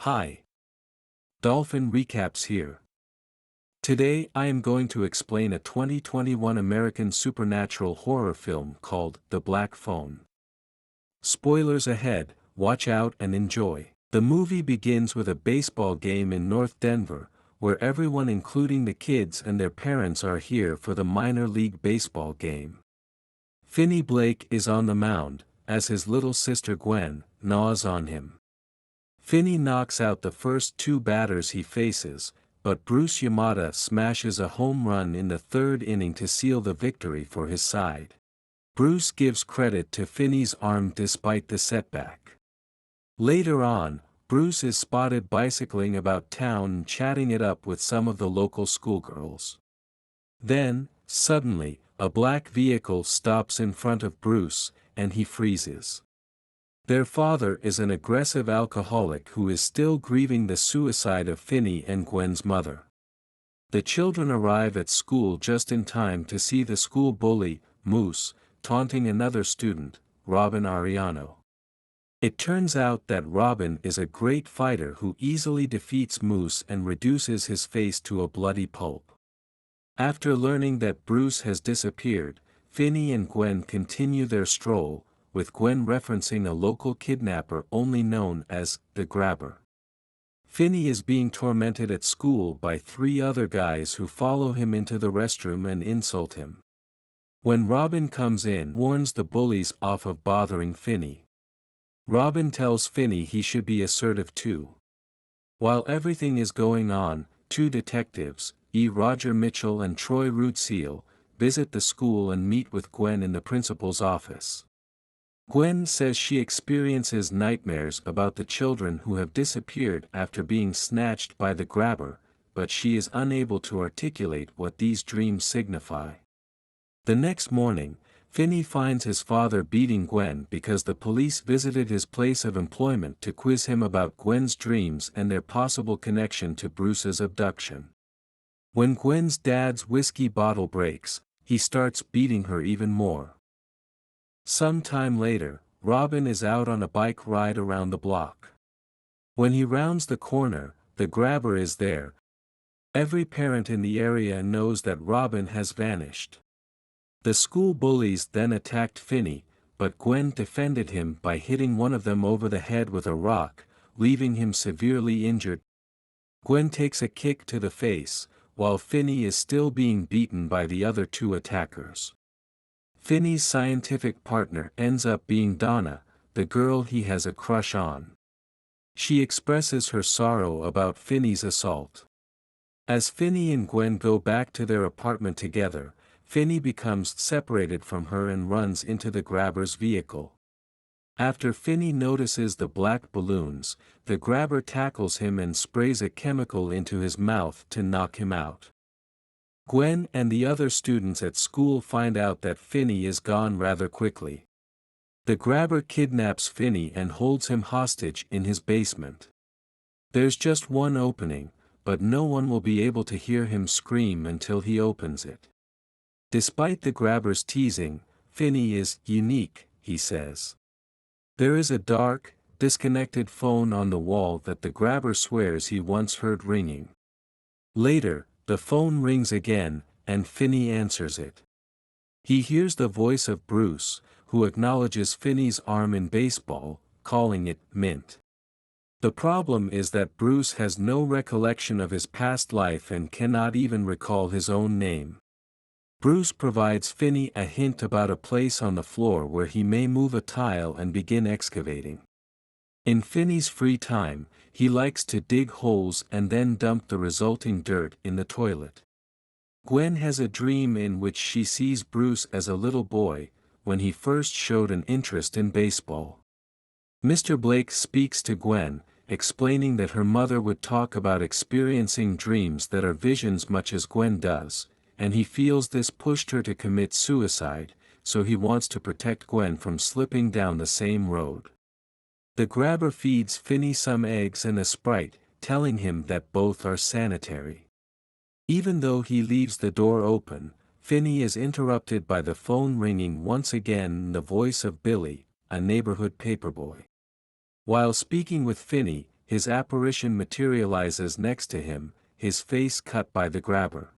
Hi. Dolphin Recaps here. Today I am going to explain a 2021 American supernatural horror film called The Black Phone. Spoilers ahead, watch out and enjoy. The movie begins with a baseball game in North Denver, where everyone including the kids and their parents are here for the minor league baseball game. Finney Blake is on the mound, as his little sister Gwen gnaws on him. Finney knocks out the first two batters he faces, but Bruce Yamada smashes a home run in the third inning to seal the victory for his side. Bruce gives credit to Finney's arm despite the setback. Later on, Bruce is spotted bicycling about town and chatting it up with some of the local schoolgirls. Then, suddenly, a black vehicle stops in front of Bruce, and he freezes. Their father is an aggressive alcoholic who is still grieving the suicide of Finney and Gwen's mother. The children arrive at school just in time to see the school bully, Moose, taunting another student, Robin Ariano. It turns out that Robin is a great fighter who easily defeats Moose and reduces his face to a bloody pulp. After learning that Bruce has disappeared, Finney and Gwen continue their stroll, with Gwen referencing a local kidnapper only known as the Grabber. Finney is being tormented at school by three other guys who follow him into the restroom and insult him. When Robin comes in, warns the bullies off of bothering Finney. Robin tells Finney he should be assertive too. While everything is going on, two detectives, Roger Mitchell and Troy Rootseal, visit the school and meet with Gwen in the principal's office. Gwen says she experiences nightmares about the children who have disappeared after being snatched by the Grabber, but she is unable to articulate what these dreams signify. The next morning, Finney finds his father beating Gwen because the police visited his place of employment to quiz him about Gwen's dreams and their possible connection to Bruce's abduction. When Gwen's dad's whiskey bottle breaks, he starts beating her even more. Some time later, Robin is out on a bike ride around the block. When he rounds the corner, the Grabber is there. Every parent in the area knows that Robin has vanished. The school bullies then attacked Finney, but Gwen defended him by hitting one of them over the head with a rock, leaving him severely injured. Gwen takes a kick to the face, while Finney is still being beaten by the other two attackers. Finney's scientific partner ends up being Donna, the girl he has a crush on. She expresses her sorrow about Finney's assault. As Finney and Gwen go back to their apartment together, Finney becomes separated from her and runs into the Grabber's vehicle. After Finney notices the black balloons, the Grabber tackles him and sprays a chemical into his mouth to knock him out. Gwen and the other students at school find out that Finney is gone rather quickly. The Grabber kidnaps Finney and holds him hostage in his basement. There's just one opening, but no one will be able to hear him scream until he opens it. Despite the Grabber's teasing, Finney is unique, he says. There is a dark, disconnected phone on the wall that the Grabber swears he once heard ringing. Later, the phone rings again, and Finney answers it. He hears the voice of Bruce, who acknowledges Finney's arm in baseball, calling it Mint. The problem is that Bruce has no recollection of his past life and cannot even recall his own name. Bruce provides Finney a hint about a place on the floor where he may move a tile and begin excavating. In Finney's free time, he likes to dig holes and then dump the resulting dirt in the toilet. Gwen has a dream in which she sees Bruce as a little boy, when he first showed an interest in baseball. Mr. Blake speaks to Gwen, explaining that her mother would talk about experiencing dreams that are visions much as Gwen does, and he feels this pushed her to commit suicide, so he wants to protect Gwen from slipping down the same road. The Grabber feeds Finney some eggs and a Sprite, telling him that both are sanitary. Even though he leaves the door open, Finney is interrupted by the phone ringing once again and the voice of Billy, a neighborhood paperboy. While speaking with Finney, his apparition materializes next to him, his face cut by the grabber.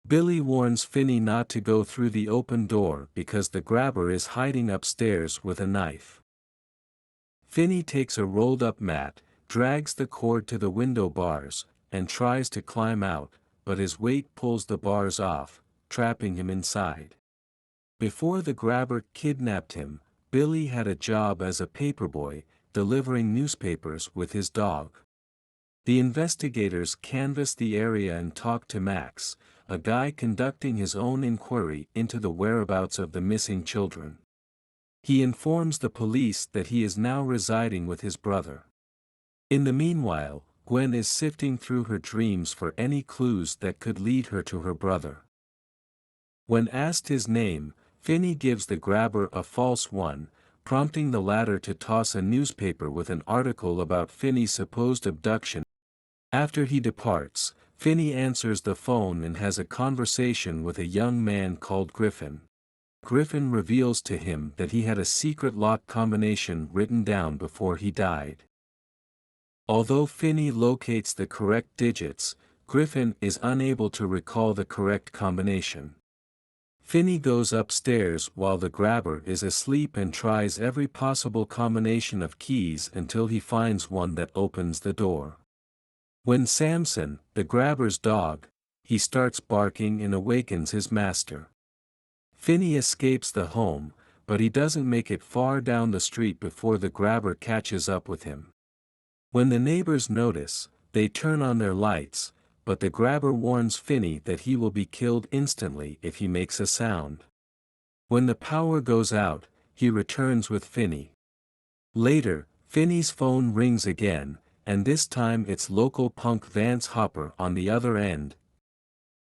Billy warns Finney not to go through the open door because the grabber is hiding upstairs with a knife. Finney takes a rolled-up mat, drags the cord to the window bars, and tries to climb out, but his weight pulls the bars off, trapping him inside. Before the grabber kidnapped him, Billy had a job as a paperboy, delivering newspapers with his dog. The investigators canvass the area and talk to Max, a guy conducting his own inquiry into the whereabouts of the missing children. He informs the police that he is now residing with his brother. In the meanwhile, Gwen is sifting through her dreams for any clues that could lead her to her brother. When asked his name, Finney gives the grabber a false one, prompting the latter to toss a newspaper with an article about Finney's supposed abduction. After he departs, Finney answers the phone and has a conversation with a young man called Griffin. Griffin reveals to him that he had a secret lock combination written down before he died. Although Finney locates the correct digits, Griffin is unable to recall the correct combination. Finney goes upstairs while the grabber is asleep and tries every possible combination of keys until he finds one that opens the door. When Samson, the grabber's dog, he starts barking and awakens his master. Finney escapes the home, but he doesn't make it far down the street before the grabber catches up with him. When the neighbors notice, they turn on their lights, but the grabber warns Finney that he will be killed instantly if he makes a sound. When the power goes out, he returns with Finney. Later, Finney's phone rings again, and this time it's local punk Vance Hopper on the other end.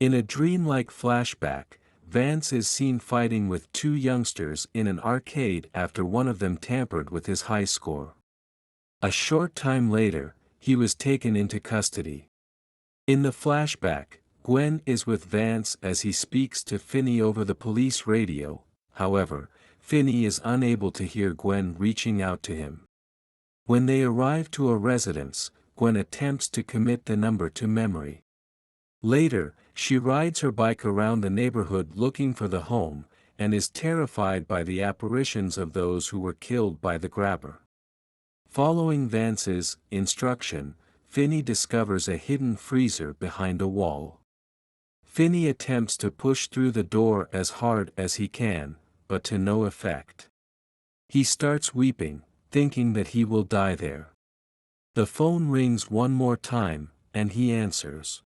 In a dreamlike flashback, Vance is seen fighting with two youngsters in an arcade after one of them tampered with his high score. A short time later, he was taken into custody. In the flashback, Gwen is with Vance as he speaks to Finney over the police radio. However, Finney is unable to hear Gwen reaching out to him. When they arrive to a residence, Gwen attempts to commit the number to memory. Later, she rides her bike around the neighborhood looking for the home, and is terrified by the apparitions of those who were killed by the grabber. Following Vance's instruction, Finney discovers a hidden freezer behind a wall. Finney attempts to push through the door as hard as he can, but to no effect. He starts weeping, thinking that he will die there. The phone rings one more time, and he answers.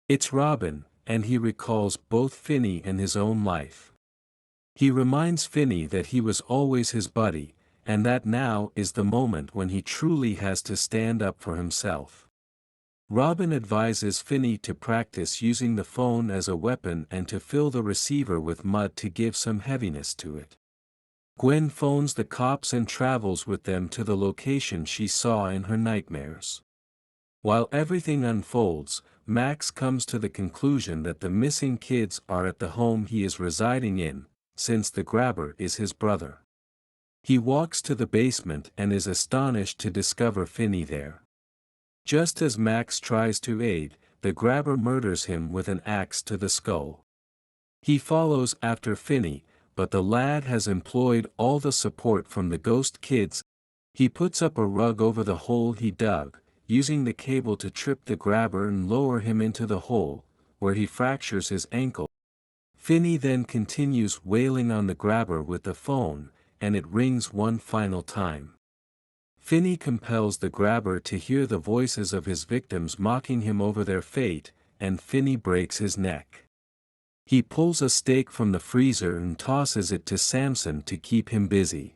It's Robin, and he recalls both Finney and his own life. He reminds Finney that he was always his buddy, and that now is the moment when he truly has to stand up for himself. Robin advises Finney to practice using the phone as a weapon and to fill the receiver with mud to give some heaviness to it. Gwen phones the cops and travels with them to the location she saw in her nightmares. While everything unfolds, Max comes to the conclusion that the missing kids are at the home he is residing in, since the grabber is his brother. He walks to the basement and is astonished to discover Finney there. Just as Max tries to aid, the grabber murders him with an axe to the skull. He follows after Finney, but the lad has employed all the support from the ghost kids. He puts up a rug over the hole he dug, using the cable to trip the grabber and lower him into the hole, where he fractures his ankle. Finney then continues wailing on the grabber with the phone, and it rings one final time. Finney compels the grabber to hear the voices of his victims mocking him over their fate, and Finney breaks his neck. He pulls a steak from the freezer and tosses it to Samson to keep him busy.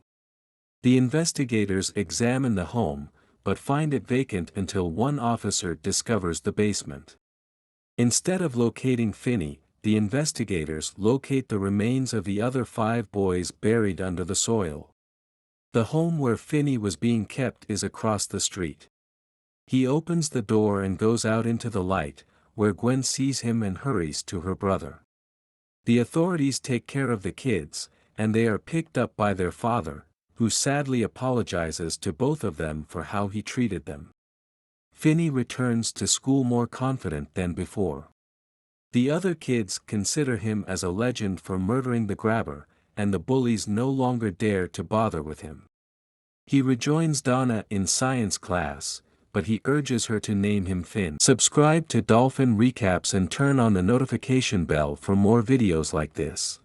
The investigators examine the home, but find it vacant until one officer discovers the basement. Instead of locating Finney, the investigators locate the remains of the other 5 boys buried under the soil. The home where Finney was being kept is across the street. He opens the door and goes out into the light, where Gwen sees him and hurries to her brother. The authorities take care of the kids, and they are picked up by their father, who sadly apologizes to both of them for how he treated them. Finney returns to school more confident than before. The other kids consider him as a legend for murdering the grabber, and the bullies no longer dare to bother with him. He rejoins Donna in science class, but he urges her to name him Finn. Subscribe to Dolphin Recaps and turn on the notification bell for more videos like this.